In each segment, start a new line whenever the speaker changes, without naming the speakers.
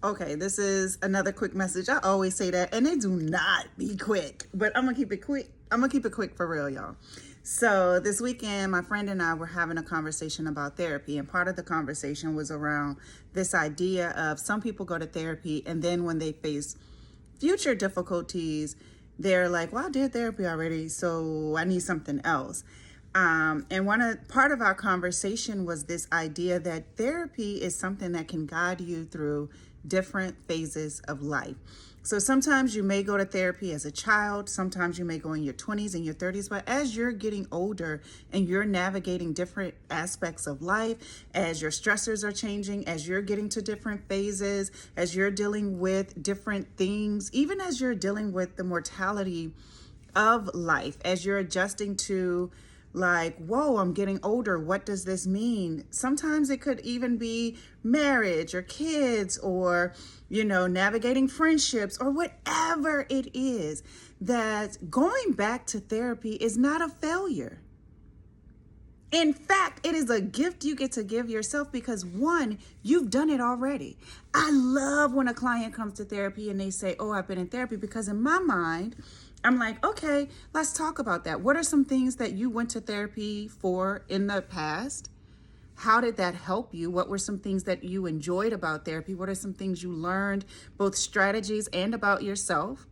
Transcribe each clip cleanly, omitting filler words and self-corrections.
Okay, this is another quick message. I always say that, and they do not be quick, but I'm gonna keep it quick. I'm gonna keep it quick for real, y'all. So this weekend, my friend and I were having a conversation about therapy, and part of the conversation was around this idea of some people go to therapy, and then when they face future difficulties, they're like, well, I did therapy already, so I need something else. And part of our conversation was this idea that therapy is something that can guide you through different phases of life. So sometimes you may go to therapy as a child, sometimes you may go in your 20s and your 30s, but as you're getting older and you're navigating different aspects of life, as your stressors are changing, as you're getting to different phases, as you're dealing with different things, even as you're dealing with the mortality of life, as you're adjusting to like, whoa, I'm getting older. What does this mean? Sometimes it could even be marriage or kids or, navigating friendships or whatever it is, that going back to therapy is not a failure. In fact, it is a gift you get to give yourself because one, you've done it already. I love when a client comes to therapy and they say, oh, I've been in therapy, because in my mind, I'm like, okay, let's talk about that. What are some things that you went to therapy for in the past? How did that help you? What were some things that you enjoyed about therapy? What are some things you learned, both strategies and about yourself?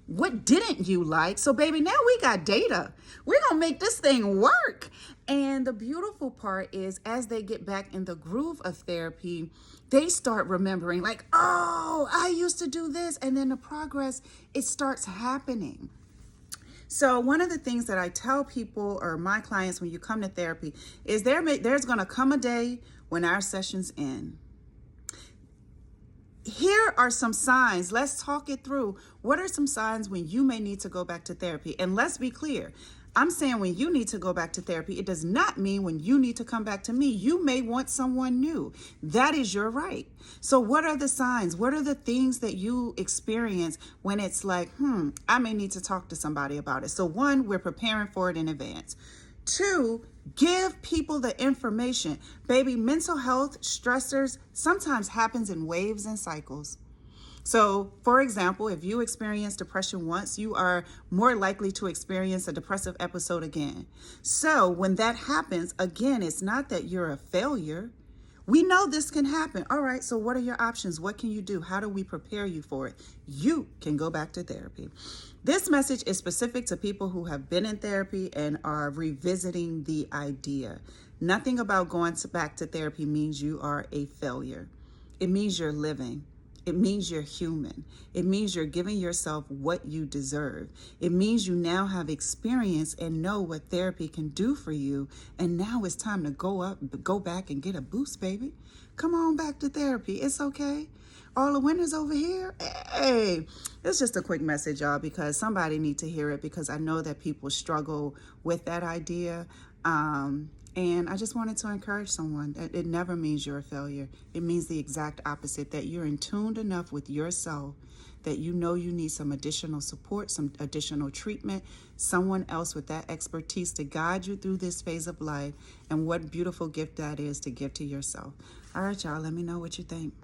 What didn't you like? So baby, now we got data. We're gonna make this thing work. And the beautiful part is, as they get back in the groove of therapy, they start remembering like, oh, I used to do this. And then the progress, it starts happening. So one of the things that I tell people or my clients when you come to therapy is there's gonna come a day when our sessions end. Here are some signs. Let's talk it through. What are some signs when you may need to go back to therapy? And let's be clear. I'm saying when you need to go back to therapy, it does not mean when you need to come back to me. You may want someone new. That is your right. So what are the signs? What are the things that you experience when it's like, I may need to talk to somebody about it? So one, we're preparing for it in advance. Two, give people the information. Baby, mental health stressors sometimes happens in waves and cycles. So, for example, if you experience depression once, you are more likely to experience a depressive episode again. So when that happens, again, it's not that you're a failure. We know this can happen. All right, so what are your options? What can you do? How do we prepare you for it? You can go back to therapy. This message is specific to people who have been in therapy and are revisiting the idea. Nothing about going back to therapy means you are a failure. It means you're living. It means you're human. It means you're giving yourself what you deserve. It means you now have experience and know what therapy can do for you. And now it's time to go back and get a boost, baby. Come on back to therapy. It's okay. All the winners over here. Hey, it's just a quick message, y'all, because somebody needs to hear it, because I know that people struggle with that idea. And I just wanted to encourage someone that it never means you're a failure. It means the exact opposite, that you're in tuned enough with yourself that you know you need some additional support, some additional treatment, someone else with that expertise to guide you through this phase of life. And what beautiful gift that is to give to yourself. All right, y'all, let me know what you think.